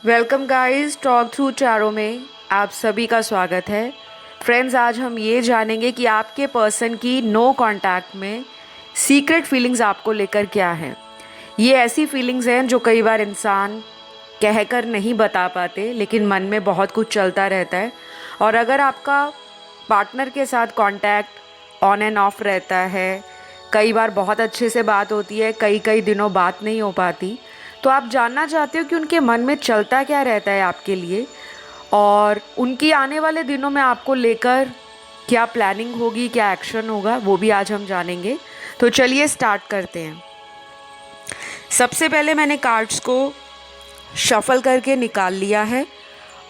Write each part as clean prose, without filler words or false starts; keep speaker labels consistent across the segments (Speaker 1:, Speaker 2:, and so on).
Speaker 1: Welcome guys, talk through चारों में आप सभी का स्वागत है। फ्रेंड्स, आज हम ये जानेंगे कि आपके पर्सन की नो कांटेक्ट में सीक्रेट फीलिंग्स आपको लेकर क्या है। ये ऐसी फीलिंग्स हैं जो कई बार इंसान कहकर नहीं बता पाते, लेकिन मन में बहुत कुछ चलता रहता है। और अगर आपका पार्टनर के साथ कांटेक्ट ऑन एंड ऑफ रहता है, कई बार बहुत अच्छे से बात होती है, कई कई दिनों बात नहीं हो पाती, तो आप जानना चाहते हो कि उनके मन में चलता क्या रहता है आपके लिए, और उनकी आने वाले दिनों में आपको लेकर क्या प्लानिंग होगी, क्या एक्शन होगा, वो भी आज हम जानेंगे। तो चलिए स्टार्ट करते हैं। सबसे पहले मैंने कार्ड्स को शफल करके निकाल लिया है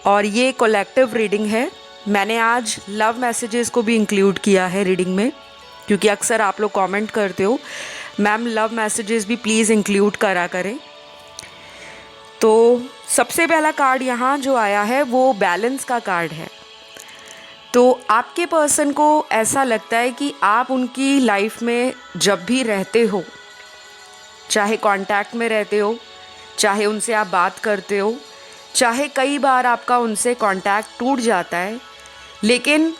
Speaker 1: और ये कलेक्टिव रीडिंग है। मैंने आज लव मैसेजेस को भी इंक्लूड किया है रीडिंग में, क्योंकि अक्सर आप लोग कमेंट करते हो मैम लव मैसेजेस भी प्लीज़ इंक्लूड करा करें। तो सबसे पहला कार्ड यहाँ जो आया है वो बैलेंस का कार्ड है। तो आपके पर्सन को ऐसा लगता है कि आप उनकी लाइफ में जब भी रहते हो, चाहे कांटेक्ट में रहते हो, चाहे उनसे आप बात करते हो, चाहे कई बार आपका उनसे कांटेक्ट टूट जाता है, लेकिन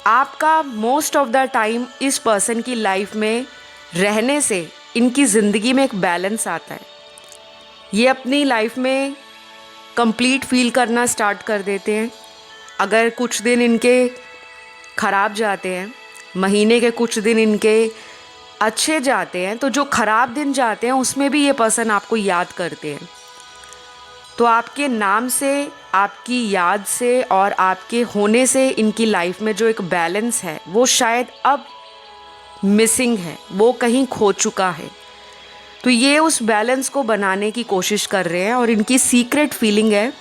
Speaker 1: आपका मोस्ट ऑफ द टाइम इस पर्सन की लाइफ में रहने से इनकी ज़िंदगी में एक बैलेंस आता है। ये अपनी लाइफ में कंप्लीट फील करना स्टार्ट कर देते हैं। अगर कुछ दिन इनके ख़राब जाते हैं, महीने के कुछ दिन इनके अच्छे जाते हैं, तो जो ख़राब दिन जाते हैं उसमें भी ये पर्सन आपको याद करते हैं। तो आपके नाम से, आपकी याद से और आपके होने से इनकी लाइफ में जो एक बैलेंस है वो शायद अब मिसिंग है, वो कहीं खो चुका है। तो ये उस बैलेंस को बनाने की कोशिश कर रहे हैं, और इनकी सीक्रेट फीलिंग है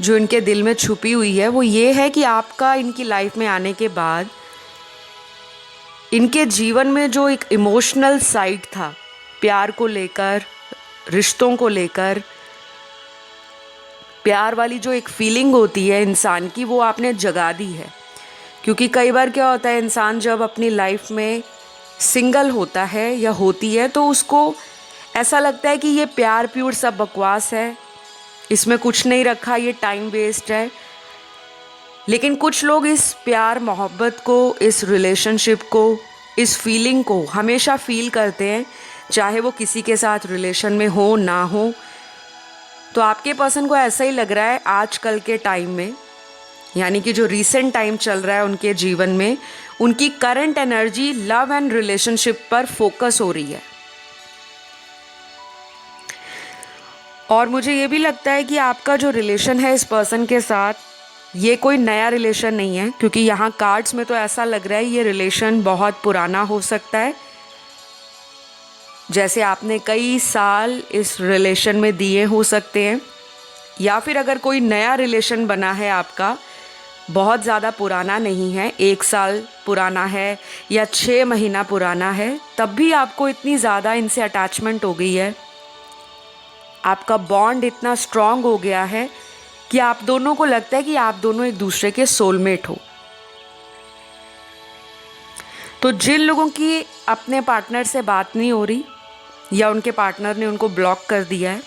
Speaker 1: जो इनके दिल में छुपी हुई है वो ये है कि आपका इनकी लाइफ में आने के बाद इनके जीवन में जो एक इमोशनल साइड था, प्यार को लेकर, रिश्तों को लेकर, प्यार वाली जो एक फीलिंग होती है इंसान की, वो आपने जगा दी है। क्योंकि कई बार क्या होता है, इंसान जब अपनी लाइफ में सिंगल होता है या होती है तो उसको ऐसा लगता है कि ये प्यार प्यूर सब बकवास है, इसमें कुछ नहीं रखा, ये टाइम वेस्ट है। लेकिन कुछ लोग इस प्यार मोहब्बत को, इस रिलेशनशिप को, इस फीलिंग को हमेशा फील करते हैं, चाहे वो किसी के साथ रिलेशन में हो ना हो। तो आपके पर्सन को ऐसा ही लग रहा है आजकल के टाइम में, यानी कि जो रीसेंट टाइम चल रहा है उनके जीवन में, उनकी current energy love and relationship पर फोकस हो रही है। और मुझे ये भी लगता है कि आपका जो रिलेशन है इस पर्सन के साथ, ये कोई नया रिलेशन नहीं है, क्योंकि यहाँ कार्ड्स में तो ऐसा लग रहा है ये रिलेशन बहुत पुराना हो सकता है। जैसे आपने कई साल इस रिलेशन में दिए हो सकते हैं, या फिर अगर कोई नया रिलेशन बना है आपका, बहुत ज़्यादा पुराना नहीं है, 1 साल पुराना है या 6 महीना पुराना है, तब भी आपको इतनी ज़्यादा इनसे अटैचमेंट हो गई है, आपका बॉन्ड इतना स्ट्रांग हो गया है कि आप दोनों को लगता है कि आप दोनों एक दूसरे के सोलमेट हो। तो जिन लोगों की अपने पार्टनर से बात नहीं हो रही या उनके पार्टनर ने उनको ब्लॉक कर दिया है,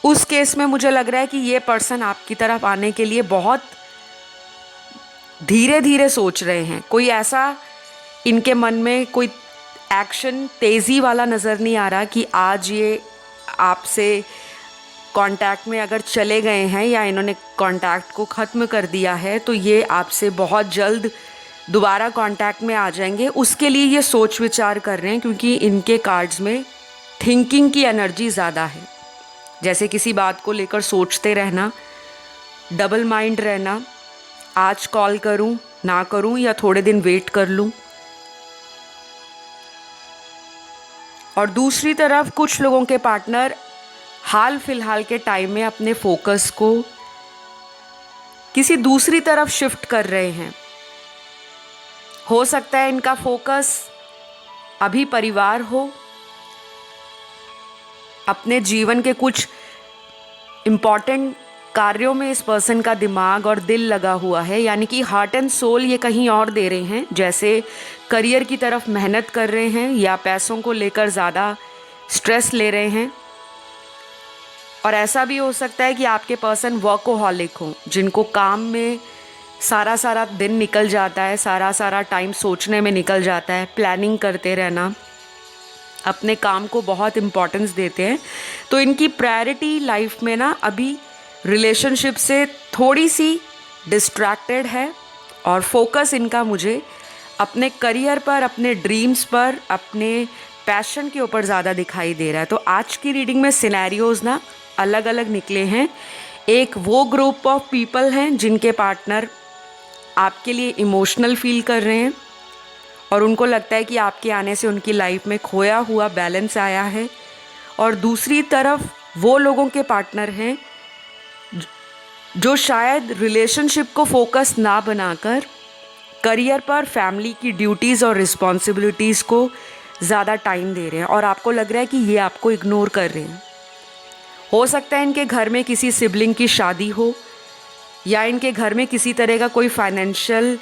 Speaker 1: उस केस में मुझे लग रहा है कि ये पर्सन आपकी तरफ आने के लिए बहुत धीरे धीरे सोच रहे हैं। कोई ऐसा इनके मन में कोई एक्शन तेज़ी वाला नज़र नहीं आ रहा कि आज ये आपसे कांटेक्ट में अगर चले गए हैं या इन्होंने कांटेक्ट को ख़त्म कर दिया है तो ये आपसे बहुत जल्द दोबारा कांटेक्ट में आ जाएंगे। उसके लिए ये सोच विचार कर रहे हैं, क्योंकि इनके कार्ड्स में थिंकिंग की एनर्जी ज़्यादा है। जैसे किसी बात को लेकर सोचते रहना, डबल माइंड रहना, आज कॉल करूं ना करूं या थोड़े दिन वेट कर लूं। और दूसरी तरफ कुछ लोगों के पार्टनर हाल फिलहाल के टाइम में अपने फोकस को किसी दूसरी तरफ शिफ्ट कर रहे हैं। हो सकता है इनका फोकस अभी परिवार हो, अपने जीवन के कुछ इम्पॉर्टेंट कार्यों में इस पर्सन का दिमाग और दिल लगा हुआ है, यानी कि हार्ट एंड सोल ये कहीं और दे रहे हैं। जैसे करियर की तरफ मेहनत कर रहे हैं या पैसों को लेकर ज़्यादा स्ट्रेस ले रहे हैं। और ऐसा भी हो सकता है कि आपके पर्सन वर्कोहॉलिक हो, जिनको काम में सारा सारा दिन निकल जाता है, सारा सारा टाइम सोचने में निकल जाता है, प्लानिंग करते रहना, अपने काम को बहुत इम्पोर्टेंस देते हैं। तो इनकी प्रायोरिटी लाइफ में ना अभी रिलेशनशिप से थोड़ी सी डिस्ट्रैक्टेड है, और फोकस इनका मुझे अपने करियर पर, अपने ड्रीम्स पर, अपने पैशन के ऊपर ज़्यादा दिखाई दे रहा है। तो आज की रीडिंग में सिनेरियोज़ ना अलग अलग निकले हैं। एक वो ग्रुप ऑफ पीपल हैं जिनके पार्टनर आपके लिए इमोशनल फील कर रहे हैं और उनको लगता है कि आपके आने से उनकी लाइफ में खोया हुआ बैलेंस आया है। और दूसरी तरफ वो लोगों के पार्टनर हैं जो शायद रिलेशनशिप को फोकस ना बनाकर करियर पर, फैमिली की ड्यूटीज़ और रिस्पॉन्सिबिलिटीज़ को ज़्यादा टाइम दे रहे हैं और आपको लग रहा है कि ये आपको इग्नोर कर रहे हैं। हो सकता है इनके घर में किसी सिबलिंग की शादी हो, या इनके घर में किसी तरह का कोई फाइनेंशियल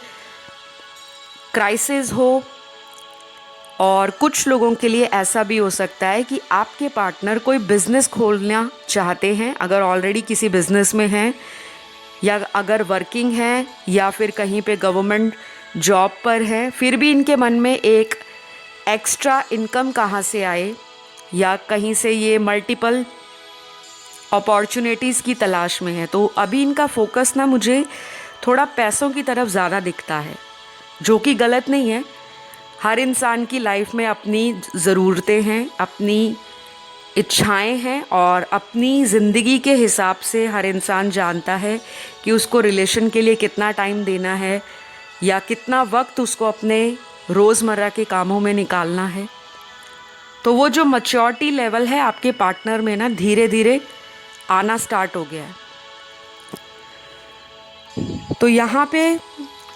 Speaker 1: क्राइसिस हो, और कुछ लोगों के लिए ऐसा भी हो सकता है कि आपके पार्टनर कोई बिज़नेस खोलना चाहते हैं, अगर ऑलरेडी किसी बिज़नेस में हैं, या अगर वर्किंग हैं, या फिर कहीं पे गवर्नमेंट जॉब पर हैं, फिर भी इनके मन में एक एक्स्ट्रा इनकम कहाँ से आए, या कहीं से ये मल्टीपल अपॉर्चुनिटीज़ की तलाश में है। तो अभी इनका फोकस ना मुझे थोड़ा पैसों की तरफ ज़्यादा दिखता है, जो कि गलत नहीं है। हर इंसान की लाइफ में अपनी ज़रूरतें हैं, अपनी इच्छाएं हैं, और अपनी ज़िंदगी के हिसाब से हर इंसान जानता है कि उसको रिलेशन के लिए कितना टाइम देना है, या कितना वक्त उसको अपने रोज़मर्रा के कामों में निकालना है। तो वो जो मैच्योरिटी लेवल है आपके पार्टनर में ना धीरे धीरे आना स्टार्ट हो गया है। तो यहाँ पे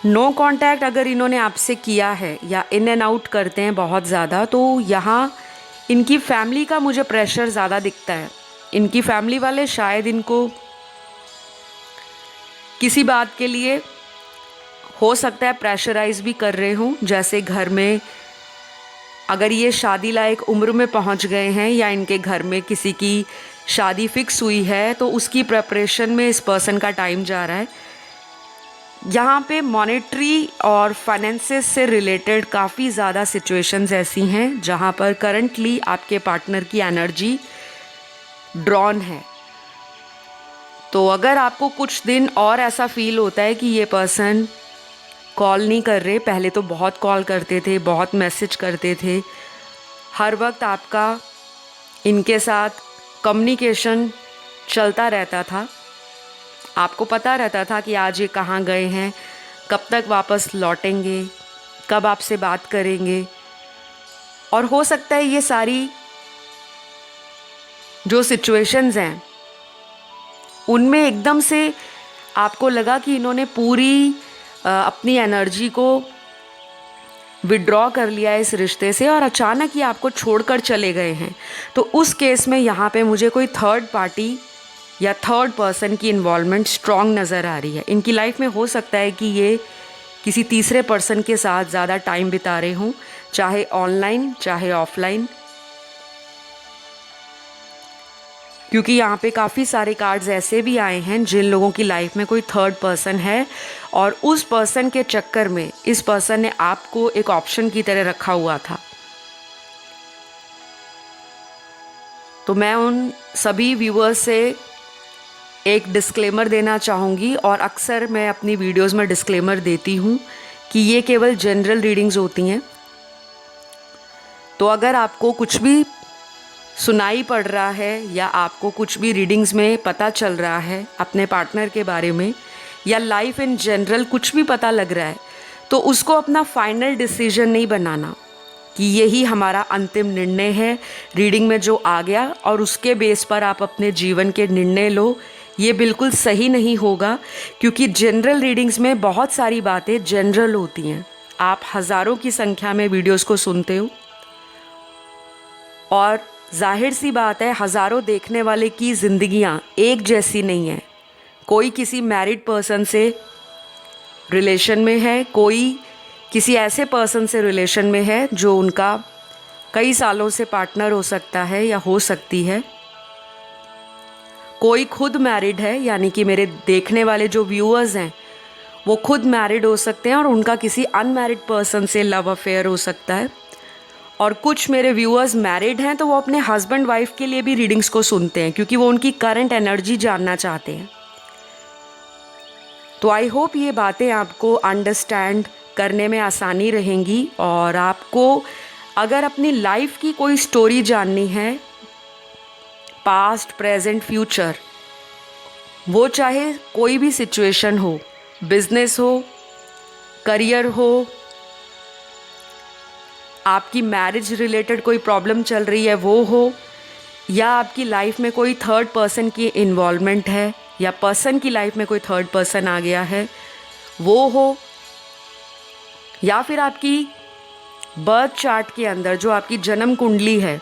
Speaker 1: नो कांटेक्ट अगर इन्होंने आपसे किया है, या इन एंड आउट करते हैं बहुत ज़्यादा, तो यहाँ इनकी फैमिली का मुझे प्रेशर ज़्यादा दिखता है। इनकी फैमिली वाले शायद इनको किसी बात के लिए हो सकता है प्रेशराइज भी कर रहे हों, जैसे घर में अगर ये शादी लायक उम्र में पहुंच गए हैं, या इनके घर में किसी की शादी फिक्स हुई है, तो उसकी प्रिपरेशन में इस पर्सन का टाइम जा रहा है। यहाँ पे मॉनेटरी और फाइनेंसेस से रिलेटेड काफ़ी ज़्यादा सिचुएशंस ऐसी हैं जहाँ पर करंटली आपके पार्टनर की एनर्जी ड्रॉन है। तो अगर आपको कुछ दिन और ऐसा फील होता है कि ये पर्सन कॉल नहीं कर रहे, पहले तो बहुत कॉल करते थे, बहुत मैसेज करते थे, हर वक्त आपका इनके साथ कम्युनिकेशन चलता रहता था, आपको पता रहता था कि आज ये कहाँ गए हैं, कब तक वापस लौटेंगे, कब आपसे बात करेंगे। और हो सकता है ये सारी जो सिचुएशंस हैं उनमें एकदम से आपको लगा कि इन्होंने पूरी अपनी एनर्जी को विड्रॉ कर लिया है इस रिश्ते से, और अचानक ही आपको छोड़कर चले गए हैं। तो उस केस में यहाँ पे मुझे कोई थर्ड पार्टी या थर्ड पर्सन की इन्वॉल्वमेंट स्ट्रॉन्ग नज़र आ रही है। इनकी लाइफ में हो सकता है कि ये किसी तीसरे पर्सन के साथ ज़्यादा टाइम बिता रहे हों, चाहे ऑनलाइन चाहे ऑफलाइन, क्योंकि यहाँ पे काफ़ी सारे कार्ड्स ऐसे भी आए हैं जिन लोगों की लाइफ में कोई थर्ड पर्सन है, और उस पर्सन के चक्कर में इस पर्सन ने आपको एक ऑप्शन की तरह रखा हुआ था। तो मैं उन सभी व्यूअर्स से एक डिस्क्लेमर देना चाहूँगी, और अक्सर मैं अपनी वीडियोस में डिस्क्लेमर देती हूँ कि ये केवल जनरल रीडिंग्स होती हैं। तो अगर आपको कुछ भी सुनाई पड़ रहा है, या आपको कुछ भी रीडिंग्स में पता चल रहा है अपने पार्टनर के बारे में, या लाइफ इन जनरल कुछ भी पता लग रहा है, तो उसको अपना फाइनल डिसीजन नहीं बनाना कि यही हमारा अंतिम निर्णय है, रीडिंग में जो आ गया और उसके बेस पर आप अपने जीवन के निर्णय लो। ये बिल्कुल सही नहीं होगा, क्योंकि जनरल रीडिंग्स में बहुत सारी बातें जनरल होती हैं। आप हज़ारों की संख्या में वीडियोस को सुनते हो, और जाहिर सी बात है हज़ारों देखने वाले की ज़िंदगियाँ एक जैसी नहीं है। कोई किसी मैरिड पर्सन से रिलेशन में है, कोई किसी ऐसे पर्सन से रिलेशन में है जो उनका कई सालों से पार्टनर हो सकता है या हो सकती है। कोई खुद मैरिड है, यानी कि मेरे देखने वाले जो व्यूअर्स हैं वो खुद मैरिड हो सकते हैं और उनका किसी अनमैरिड पर्सन से लव अफेयर हो सकता है। और कुछ मेरे व्यूअर्स मैरिड हैं तो वो अपने हस्बैंड वाइफ के लिए भी रीडिंग्स को सुनते हैं क्योंकि वो उनकी करंट एनर्जी जानना चाहते हैं। तो आई होप ये बातें आपको अंडरस्टैंड करने में आसानी रहेंगी। और आपको अगर अपनी लाइफ की कोई स्टोरी जाननी है, पास्ट प्रेजेंट फ्यूचर, वो चाहे कोई भी सिचुएशन हो, बिजनेस हो, करियर हो, आपकी मैरिज रिलेटेड कोई प्रॉब्लम चल रही है वो हो, या आपकी लाइफ में कोई थर्ड पर्सन की इन्वॉल्वमेंट है, या पर्सन की लाइफ में कोई थर्ड पर्सन आ गया है वो हो, या फिर आपकी बर्थ चार्ट के अंदर जो आपकी जन्म कुंडली है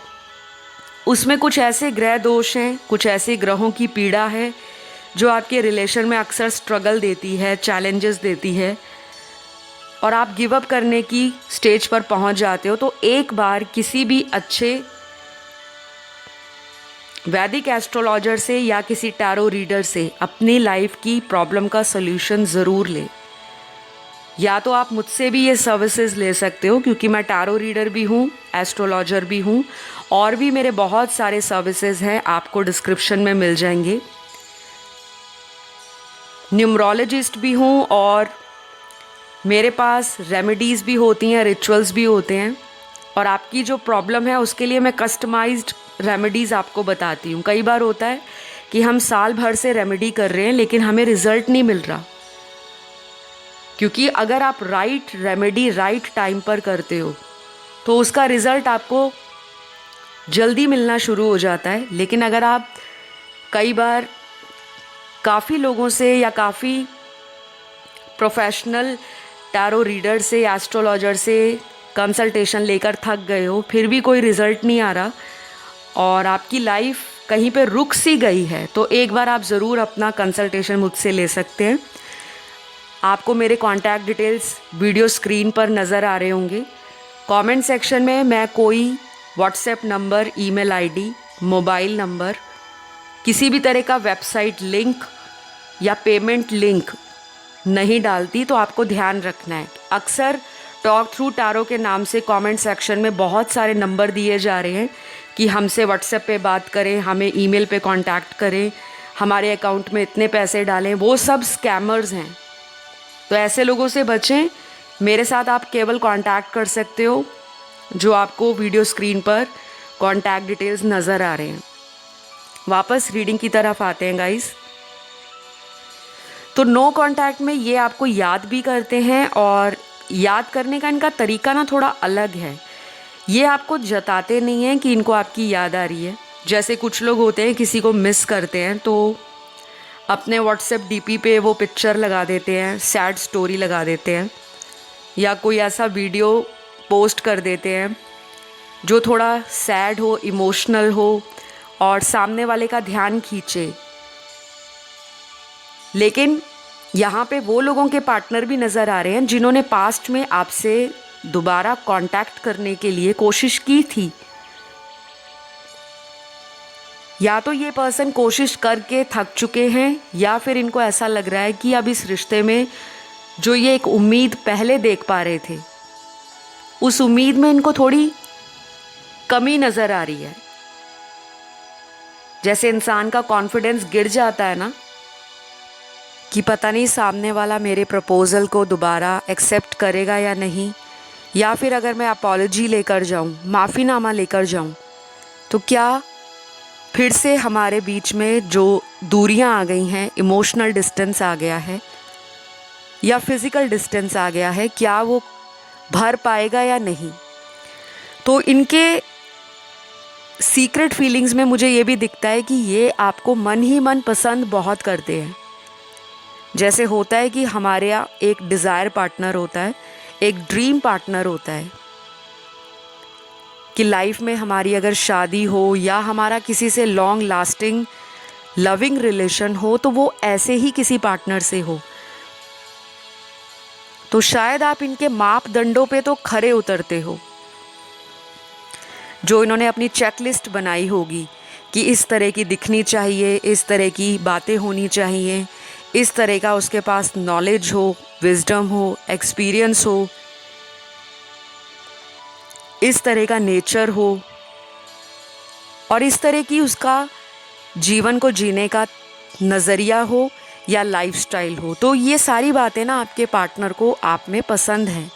Speaker 1: उसमें कुछ ऐसे ग्रह दोष हैं, कुछ ऐसे ग्रहों की पीड़ा है जो आपके रिलेशन में अक्सर स्ट्रगल देती है, चैलेंजेस देती है और आप गिव अप करने की स्टेज पर पहुंच जाते हो, तो एक बार किसी भी अच्छे वैदिक एस्ट्रोलॉजर से या किसी टैरो रीडर से अपनी लाइफ की प्रॉब्लम का सॉल्यूशन ज़रूर लें। या तो आप मुझसे भी ये सर्विसेज ले सकते हो क्योंकि मैं टैरो रीडर भी हूँ, एस्ट्रोलॉजर भी हूँ, और भी मेरे बहुत सारे सर्विसेज हैं, आपको डिस्क्रिप्शन में मिल जाएंगे। न्यूमरोलॉजिस्ट भी हूँ और मेरे पास रेमेडीज़ भी होती हैं, रिचुअल्स भी होते हैं, और आपकी जो प्रॉब्लम है उसके लिए मैं कस्टमाइज्ड रेमेडीज़ आपको बताती हूँ। कई बार होता है कि हम साल भर से रेमेडी कर रहे हैं लेकिन हमें रिज़ल्ट नहीं मिल रहा, क्योंकि अगर आप राइट रेमेडी राइट टाइम पर करते हो तो उसका रिज़ल्ट आपको जल्दी मिलना शुरू हो जाता है। लेकिन अगर आप कई बार काफ़ी लोगों से या काफ़ी प्रोफेशनल टैरो रीडर से, एस्ट्रोलॉजर से कंसल्टेशन लेकर थक गए हो, फिर भी कोई रिज़ल्ट नहीं आ रहा और आपकी लाइफ कहीं पे रुक सी गई है, तो एक बार आप ज़रूर अपना कंसल्टेशन मुझसे ले सकते हैं। आपको मेरे कॉन्टैक्ट डिटेल्स वीडियो स्क्रीन पर नज़र आ रहे होंगे। कमेंट सेक्शन में मैं कोई WhatsApp number, email ID, mobile number, किसी भी तरह का वेबसाइट लिंक या पेमेंट लिंक नहीं डालती, तो आपको ध्यान रखना है। अक्सर टॉक थ्रू टैरो के नाम से कमेंट सेक्शन में बहुत सारे नंबर दिए जा रहे हैं कि हमसे व्हाट्सएप पे बात करें, हमें ईमेल पे कांटेक्ट करें, हमारे अकाउंट में इतने पैसे डालें। वो सब स्कैमर्स हैं, तो ऐसे लोगों से बचें। मेरे साथ आप केवल कांटेक्ट कर सकते हो जो आपको वीडियो स्क्रीन पर कांटेक्ट डिटेल्स नज़र आ रहे हैं। वापस रीडिंग की तरफ आते हैं गाइस। तो नो कांटेक्ट में ये आपको याद भी करते हैं, और याद करने का इनका तरीका ना थोड़ा अलग है। ये आपको जताते नहीं हैं कि इनको आपकी याद आ रही है। जैसे कुछ लोग होते हैं किसी को मिस करते हैं तो अपने व्हाट्सएप डीपी पे वो पिक्चर लगा देते हैं, सैड स्टोरी लगा देते हैं, या कोई ऐसा वीडियो पोस्ट कर देते हैं जो थोड़ा सैड हो, इमोशनल हो और सामने वाले का ध्यान खींचे। लेकिन यहाँ पे वो लोगों के पार्टनर भी नज़र आ रहे हैं जिन्होंने पास्ट में आपसे दोबारा कांटेक्ट करने के लिए कोशिश की थी। या तो ये पर्सन कोशिश करके थक चुके हैं, या फिर इनको ऐसा लग रहा है कि अब इस रिश्ते में जो ये एक उम्मीद पहले देख पा रहे थे, उस उम्मीद में इनको थोड़ी कमी नज़र आ रही है। जैसे इंसान का कॉन्फिडेंस गिर जाता है ना, कि पता नहीं सामने वाला मेरे प्रपोज़ल को दोबारा एक्सेप्ट करेगा या नहीं, या फिर अगर मैं अपॉलॉजी लेकर जाऊं, माफ़ीनामा लेकर जाऊं, तो क्या फिर से हमारे बीच में जो दूरियां आ गई हैं, इमोशनल डिस्टेंस आ गया है या फिज़िकल डिस्टेंस आ गया है, क्या वो भर पाएगा या नहीं। तो इनके सीक्रेट फीलिंग्स में मुझे ये भी दिखता है कि ये आपको मन ही मन पसंद बहुत करते हैं। जैसे होता है कि हमारे यहाँ एक डिज़ायर पार्टनर होता है, एक ड्रीम पार्टनर होता है, कि लाइफ में हमारी अगर शादी हो या हमारा किसी से लॉन्ग लास्टिंग लविंग रिलेशन हो तो वो ऐसे ही किसी पार्टनर से हो। तो शायद आप इनके मापदंडों पे तो खरे उतरते हो, जो इन्होंने अपनी चेकलिस्ट बनाई होगी कि इस तरह की दिखनी चाहिए, इस तरह की बातें होनी चाहिए, इस तरह का उसके पास नॉलेज हो, विजडम हो, एक्सपीरियंस हो, इस तरह का नेचर हो और इस तरह की उसका जीवन को जीने का नज़रिया हो या लाइफस्टाइल हो। तो ये सारी बातें ना आपके पार्टनर को आप में पसंद हैं,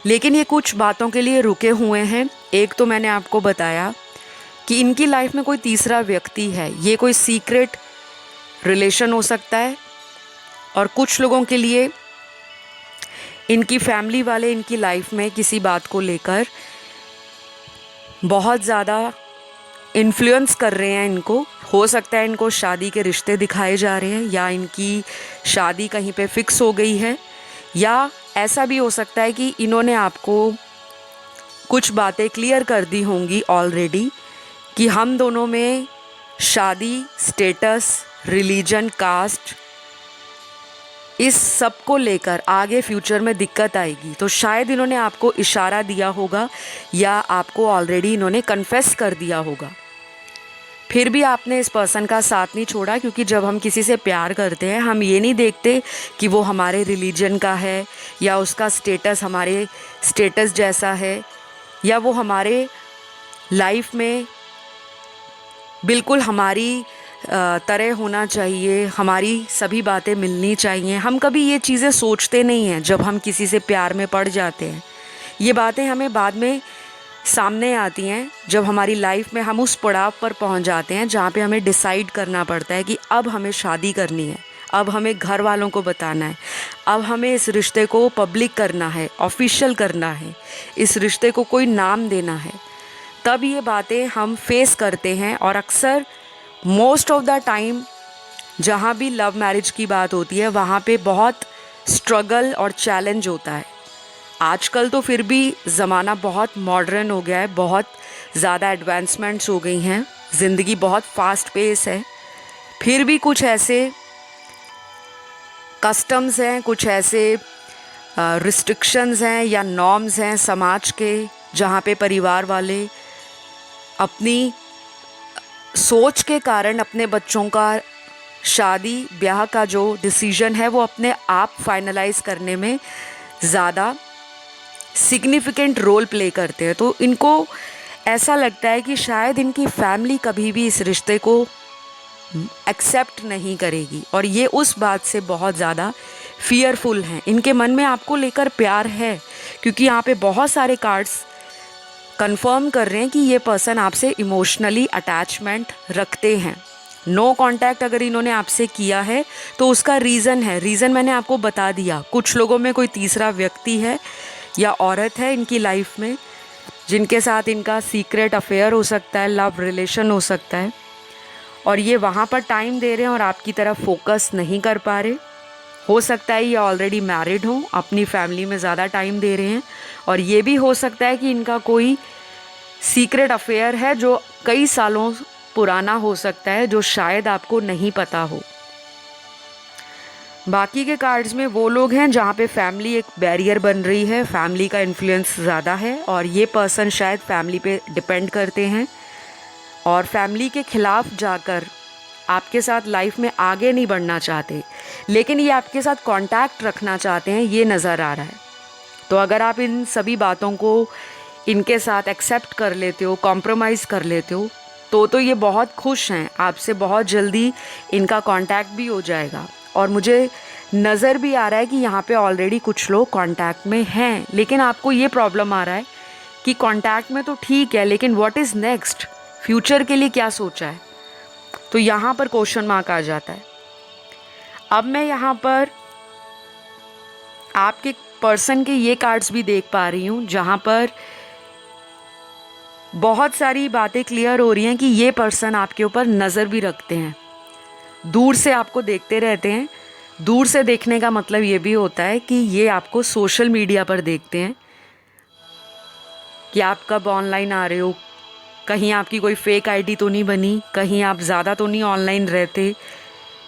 Speaker 1: लेकिन ये कुछ बातों के लिए रुके हुए हैं। एक तो मैंने आपको बताया कि इनकी लाइफ में कोई तीसरा व्यक्ति है, ये कोई सीक्रेट रिलेशन हो सकता है। और कुछ लोगों के लिए इनकी फैमिली वाले इनकी लाइफ में किसी बात को लेकर बहुत ज़्यादा इन्फ्लुएंस कर रहे हैं इनको। हो सकता है इनको शादी के रिश्ते दिखाए जा रहे हैं, या इनकी शादी कहीं पे फिक्स हो गई है, या ऐसा भी हो सकता है कि इन्होंने आपको कुछ बातें क्लियर कर दी होंगी ऑलरेडी कि हम दोनों में शादी, स्टेटस, रिलीजन, कास्ट, इस सब को लेकर आगे फ्यूचर में दिक्कत आएगी। तो शायद इन्होंने आपको इशारा दिया होगा या आपको ऑलरेडी इन्होंने कन्फेस कर दिया होगा। फिर भी आपने इस पर्सन का साथ नहीं छोड़ा, क्योंकि जब हम किसी से प्यार करते हैं हम ये नहीं देखते कि वो हमारे रिलीजन का है या उसका स्टेटस हमारे स्टेटस जैसा है या वो हमारे लाइफ में बिल्कुल हमारी तरह होना चाहिए, हमारी सभी बातें मिलनी चाहिए। हम कभी ये चीज़ें सोचते नहीं हैं जब हम किसी से प्यार में पड़ जाते हैं। ये बातें हमें बाद में सामने आती हैं जब हमारी लाइफ में हम उस पड़ाव पर पहुंच जाते हैं जहाँ पे हमें डिसाइड करना पड़ता है कि अब हमें शादी करनी है, अब हमें घर वालों को बताना है, अब हमें इस रिश्ते को पब्लिक करना है, ऑफिशियल करना है, इस रिश्ते को कोई नाम देना है। तब ये बातें हम फेस करते हैं। और अक्सर मोस्ट ऑफ द टाइम जहाँ भी लव मैरिज की बात होती है वहाँ पे बहुत स्ट्रगल और चैलेंज होता है। आजकल तो फिर भी ज़माना बहुत मॉडर्न हो गया है, बहुत ज़्यादा एडवांसमेंट्स हो गई हैं, ज़िंदगी बहुत फास्ट पेस है। फिर भी कुछ ऐसे कस्टम्स हैं, कुछ ऐसे रिस्ट्रिक्शंस हैं या नॉर्म्स हैं समाज के, जहाँ पे परिवार वाले अपनी सोच के कारण अपने बच्चों का शादी ब्याह का जो डिसीजन है वो अपने आप फाइनलाइज करने में ज़्यादा सिग्निफिकेंट रोल प्ले करते हैं। तो इनको ऐसा लगता है कि शायद इनकी फैमिली कभी भी इस रिश्ते को एक्सेप्ट नहीं करेगी, और ये उस बात से बहुत ज़्यादा फियरफुल हैं। इनके मन में आपको लेकर प्यार है, क्योंकि यहाँ पे बहुत सारे कार्ड्स कंफर्म कर रहे हैं कि ये पर्सन आपसे इमोशनली अटैचमेंट रखते हैं। नो कांटेक्ट अगर इन्होंने आपसे किया है तो उसका रीज़न है, रीज़न मैंने आपको बता दिया। कुछ लोगों में कोई तीसरा व्यक्ति है या औरत है इनकी लाइफ में जिनके साथ इनका सीक्रेट अफेयर हो सकता है, लव रिलेशन हो सकता है, और ये वहाँ पर टाइम दे रहे हैं और आपकी तरफ फोकस नहीं कर पा रहे। हो सकता है ये ऑलरेडी मैरिड हों, अपनी फैमिली में ज़्यादा टाइम दे रहे हैं, और ये भी हो सकता है कि इनका कोई सीक्रेट अफेयर है जो कई सालों पुराना हो सकता है, जो शायद आपको नहीं पता हो। बाकी के कार्ड्स में वो लोग हैं जहाँ पे फैमिली एक बैरियर बन रही है, फैमिली का इन्फ्लुएंस ज़्यादा है, और ये पर्सन शायद फैमिली पे डिपेंड करते हैं और फैमिली के ख़िलाफ़ जाकर आपके साथ लाइफ में आगे नहीं बढ़ना चाहते, लेकिन ये आपके साथ कांटेक्ट रखना चाहते हैं, ये नज़र आ रहा है। तो अगर आप इन सभी बातों को इनके साथ एक्सेप्ट कर लेते हो, कॉम्प्रोमाइज़ कर लेते हो, तो ये बहुत खुश हैं आपसे, बहुत जल्दी इनका कांटेक्ट भी हो जाएगा। और मुझे नज़र भी आ रहा है कि यहाँ पे ऑलरेडी कुछ लोग कांटेक्ट में हैं, लेकिन आपको ये प्रॉब्लम आ रहा है कि कांटेक्ट में तो ठीक है, लेकिन व्हाट इज़ नेक्स्ट, फ्यूचर के लिए क्या सोचा है। तो यहाँ पर क्वेश्चन मार्क आ जाता है। अब मैं यहाँ पर आपके पर्सन के ये कार्ड्स भी देख पा रही हूँ जहाँ पर बहुत सारी बातें क्लियर हो रही हैं कि ये पर्सन आपके ऊपर नज़र भी रखते हैं, दूर से आपको देखते रहते हैं। दूर से देखने का मतलब ये भी होता है कि ये आपको सोशल मीडिया पर देखते हैं कि आप कब ऑनलाइन आ रहे हो, कहीं आपकी कोई फेक आईडी तो नहीं बनी, कहीं आप ज़्यादा तो नहीं ऑनलाइन रहते,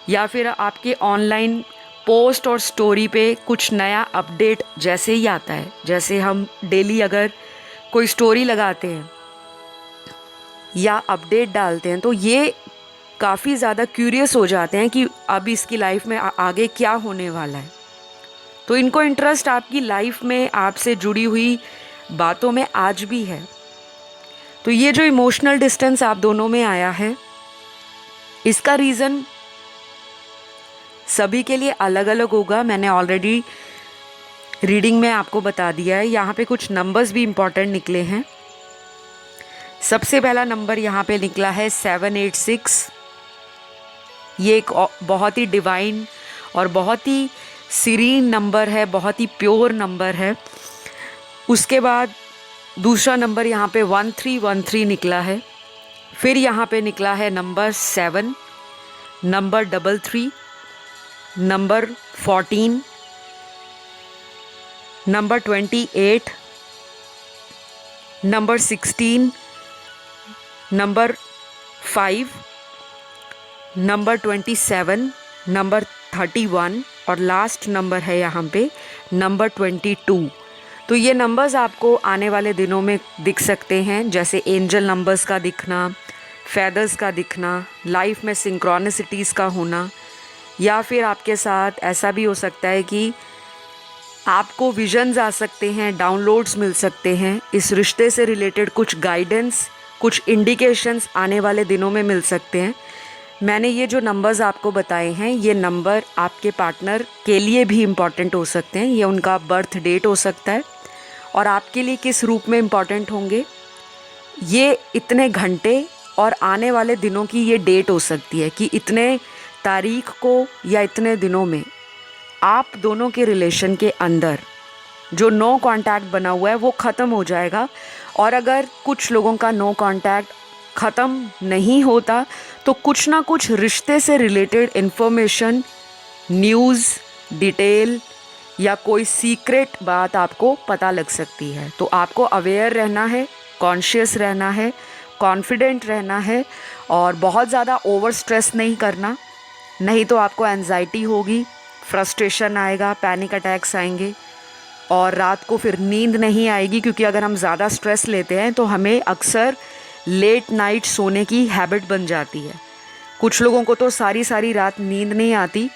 Speaker 1: या फिर आपके ऑनलाइन पोस्ट और स्टोरी पे कुछ नया अपडेट जैसे ही आता है। जैसे हम डेली अगर कोई स्टोरी लगाते हैं या अपडेट डालते हैं तो ये काफ़ी ज़्यादा क्यूरियस हो जाते हैं कि अब इसकी लाइफ में आगे क्या होने वाला है। तो इनको इंटरेस्ट आपकी लाइफ में आपसे जुड़ी हुई बातों में आज भी है। तो ये जो इमोशनल डिस्टेंस आप दोनों में आया है, इसका रीज़न सभी के लिए अलग अलग होगा। मैंने ऑलरेडी रीडिंग में आपको बता दिया है। यहाँ पे कुछ नंबर्स भी इम्पॉर्टेंट निकले हैं। सबसे पहला नंबर यहाँ पे निकला है 786। ये एक बहुत ही डिवाइन और बहुत ही सीरीन नंबर है, बहुत ही प्योर नंबर है। उसके बाद दूसरा नंबर यहाँ पे 1313 निकला है। फिर यहाँ पे निकला है number 7, number 33, number 14, number 28, number 16, number 5, number 27, number 31 और लास्ट नंबर है यहाँ पे नंबर 22। तो ये नंबर्स आपको आने वाले दिनों में दिख सकते हैं, जैसे एंजल नंबर्स का दिखना, फेदर्स का दिखना, लाइफ में सिंक्रोनिसिटीज़ का होना, या फिर आपके साथ ऐसा भी हो सकता है कि आपको विजन्स आ सकते हैं, डाउनलोड्स मिल सकते हैं, इस रिश्ते से रिलेटेड कुछ गाइडेंस, कुछ इंडिकेशंस आने वाले दिनों में मिल सकते हैं। मैंने ये जो नंबर्स आपको बताए हैं, ये नंबर आपके पार्टनर के लिए भी इम्पॉर्टेंट हो सकते हैं। ये उनका बर्थ डेट हो सकता है और आपके लिए किस रूप में इम्पॉर्टेंट होंगे, ये इतने घंटे और आने वाले दिनों की ये डेट हो सकती है कि इतने तारीख को या इतने दिनों में आप दोनों के रिलेशन के अंदर जो नो कांटेक्ट बना हुआ है वो ख़त्म हो जाएगा। और अगर कुछ लोगों का नो कांटेक्ट ख़त्म नहीं होता तो कुछ ना कुछ रिश्ते से रिलेटेड इन्फॉर्मेशन, न्यूज़, डिटेल या कोई सीक्रेट बात आपको पता लग सकती है। तो आपको अवेयर रहना है, कॉन्शियस रहना है, कॉन्फिडेंट रहना है और बहुत ज़्यादा ओवर स्ट्रेस नहीं करना, नहीं तो आपको एंजाइटी होगी, फ्रस्ट्रेशन आएगा, पैनिक अटैक्स आएंगे और रात को फिर नींद नहीं आएगी। क्योंकि अगर हम ज़्यादा स्ट्रेस लेते हैं तो हमें अक्सर लेट नाइट सोने की हैबिट बन जाती है। कुछ लोगों को तो सारी सारी रात नींद नहीं आती,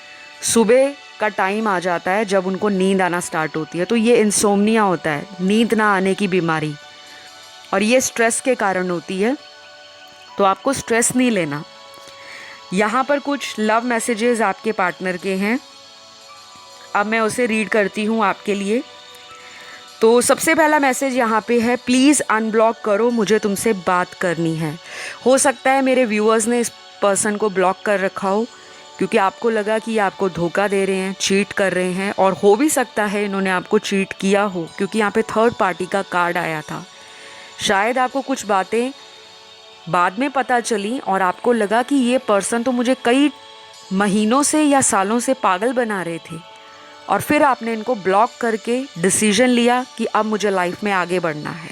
Speaker 1: सुबह का टाइम आ जाता है जब उनको नींद आना स्टार्ट होती है। तो ये इंसोम्निया होता है, नींद ना आने की बीमारी, और ये स्ट्रेस के कारण होती है। तो आपको स्ट्रेस नहीं लेना। यहाँ पर कुछ लव मैसेजेस आपके पार्टनर के हैं, अब मैं उसे रीड करती हूँ आपके लिए। तो सबसे पहला मैसेज यहाँ पे है, प्लीज़ अनब्लॉक करो, मुझे तुमसे बात करनी है। हो सकता है मेरे व्यूअर्स ने इस पर्सन को ब्लॉक कर रखा हो क्योंकि आपको लगा कि ये आपको धोखा दे रहे हैं, चीट कर रहे हैं, और हो भी सकता है इन्होंने आपको चीट किया हो क्योंकि यहाँ पे थर्ड पार्टी का कार्ड आया था। शायद आपको कुछ बातें बाद में पता चली और आपको लगा कि ये पर्सन तो मुझे कई महीनों से या सालों से पागल बना रहे थे, और फिर आपने इनको ब्लॉक करके डिसीजन लिया कि अब मुझे लाइफ में आगे बढ़ना है।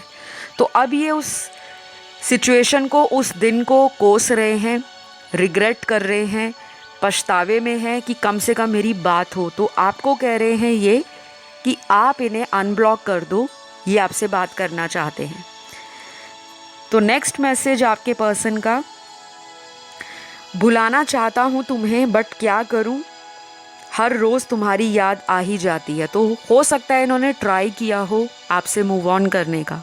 Speaker 1: तो अब ये उस सिचुएशन को, उस दिन को कोस रहे हैं, रिग्रेट कर रहे हैं, पछतावे में हैं कि कम से कम मेरी बात हो। तो आपको कह रहे हैं ये कि आप इन्हें अनब्लॉक कर दो, ये आपसे बात करना चाहते हैं। तो नेक्स्ट मैसेज आपके पर्सन का, भुलाना चाहता हूँ तुम्हें बट क्या करूँ, हर रोज़ तुम्हारी याद आ ही जाती है। तो हो सकता है इन्होंने ट्राई किया हो आपसे मूव ऑन करने का,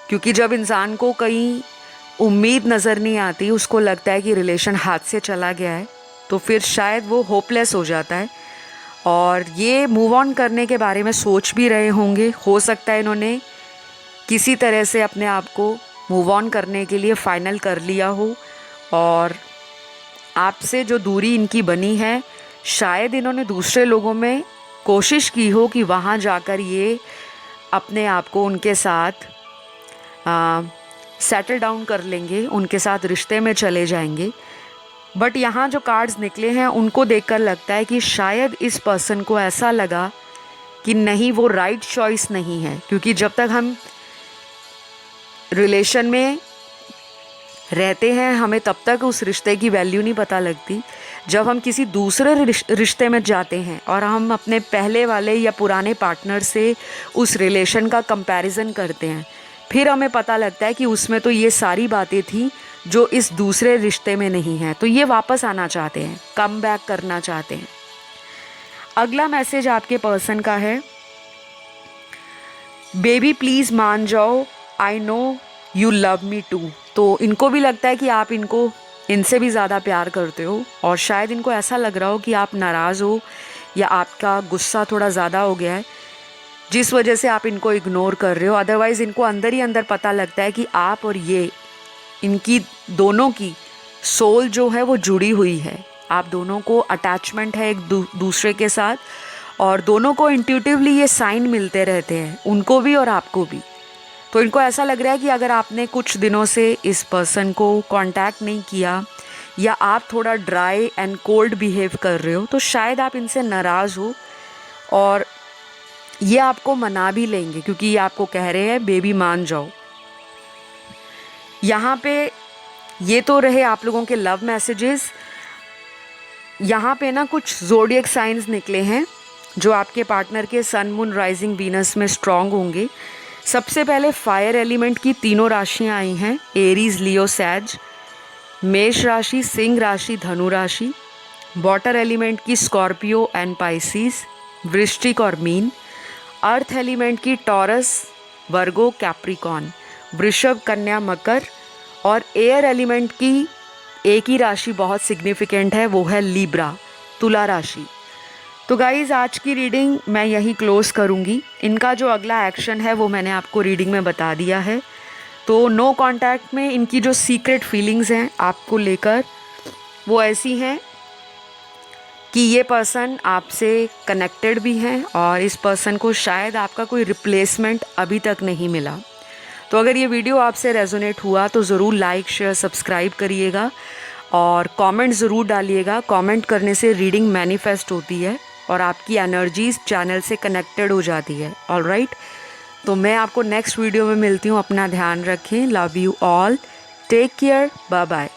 Speaker 1: क्योंकि जब इंसान को कहीं उम्मीद नज़र नहीं आती, उसको लगता है कि रिलेशन हाथ से चला गया है, तो फिर शायद वो होपलेस हो जाता है और ये मूव ऑन करने के बारे में सोच भी रहे होंगे। हो सकता है इन्होंने किसी तरह से अपने आप को मूव ऑन करने के लिए फ़ाइनल कर लिया हो, और आपसे जो दूरी इनकी बनी है, शायद इन्होंने दूसरे लोगों में कोशिश की हो कि वहाँ जाकर ये अपने आप को उनके साथ सेटल डाउन कर लेंगे, उनके साथ रिश्ते में चले जाएंगे। बट यहाँ जो कार्ड्स निकले हैं उनको देखकर लगता है कि शायद इस पर्सन को ऐसा लगा कि नहीं, वो राइट चॉइस नहीं है। क्योंकि जब तक हम रिलेशन में रहते हैं हमें तब तक उस रिश्ते की वैल्यू नहीं पता लगती। जब हम किसी दूसरे रिश्ते में जाते हैं और हम अपने पहले वाले या पुराने पार्टनर से उस रिलेशन का कंपैरिजन करते हैं फिर हमें पता लगता है कि उसमें तो ये सारी बातें थी जो इस दूसरे रिश्ते में नहीं है, तो ये वापस आना चाहते हैं, कम बैक करना चाहते हैं। अगला मैसेज आपके पर्सन का है, बेबी प्लीज़ मान जाओ, I know you love me too. तो इनको भी लगता है कि आप इनसे भी ज़्यादा प्यार करते हो, और शायद इनको ऐसा लग रहा हो कि आप नाराज़ हो या आपका गुस्सा थोड़ा ज़्यादा हो गया है, जिस वजह से आप इनको इग्नोर कर रहे हो। अदरवाइज़ इनको अंदर ही अंदर पता लगता है कि आप और ये, इनकी दोनों की सोल जो है वो जुड़ी हुई है, आप दोनों को अटैचमेंट है एक दूसरे के साथ, और दोनों को इंट्यूटिवली ये साइन मिलते रहते हैं, उनको भी और आपको भी। तो इनको ऐसा लग रहा है कि अगर आपने कुछ दिनों से इस पर्सन को कांटेक्ट नहीं किया, या आप थोड़ा ड्राई एंड कोल्ड बिहेव कर रहे हो, तो शायद आप इनसे नाराज़ हो, और ये आपको मना भी लेंगे, क्योंकि ये आपको कह रहे हैं बेबी मान जाओ। यहाँ पे ये तो रहे आप लोगों के लव मैसेजेस। यहाँ पे ना कुछ ज़ोडिएक साइंस निकले हैं जो आपके पार्टनर के सन, मून, राइजिंग, वीनस में स्ट्रांग होंगे। सबसे पहले फायर एलिमेंट की तीनों राशियाँ आई हैं, एरीज, लियो, सैज। मेष राशि, सिंह राशि, धनु राशि। वाटर एलिमेंट की स्कॉर्पियो एंड पाइसिस, वृश्चिक और मीन। अर्थ एलिमेंट की टॉरस, वर्गो, कैप्रिकॉन। वृषभ, कन्या, मकर। और एयर एलिमेंट की एक ही राशि बहुत सिग्निफिकेंट है, वो है लीब्रा, तुला राशि। तो गाइज़, आज की रीडिंग मैं यहीं क्लोज़ करूँगी। इनका जो अगला एक्शन है वो मैंने आपको रीडिंग में बता दिया है। तो नो कांटेक्ट में इनकी जो सीक्रेट फीलिंग्स हैं आपको लेकर, वो ऐसी हैं कि ये पर्सन आपसे कनेक्टेड भी हैं, और इस पर्सन को शायद आपका कोई रिप्लेसमेंट अभी तक नहीं मिला। तो अगर ये वीडियो आपसे रेजोनेट हुआ तो ज़रूर लाइक, शेयर, सब्सक्राइब करिएगा, और कमेंट ज़रूर डालिएगा। कमेंट करने से रीडिंग मैनिफेस्ट होती है और आपकी एनर्जीज़ चैनल से कनेक्टेड हो जाती है। ऑलराइट, तो मैं आपको नेक्स्ट वीडियो में मिलती हूँ। अपना ध्यान रखें। Love you all, take care, bye bye.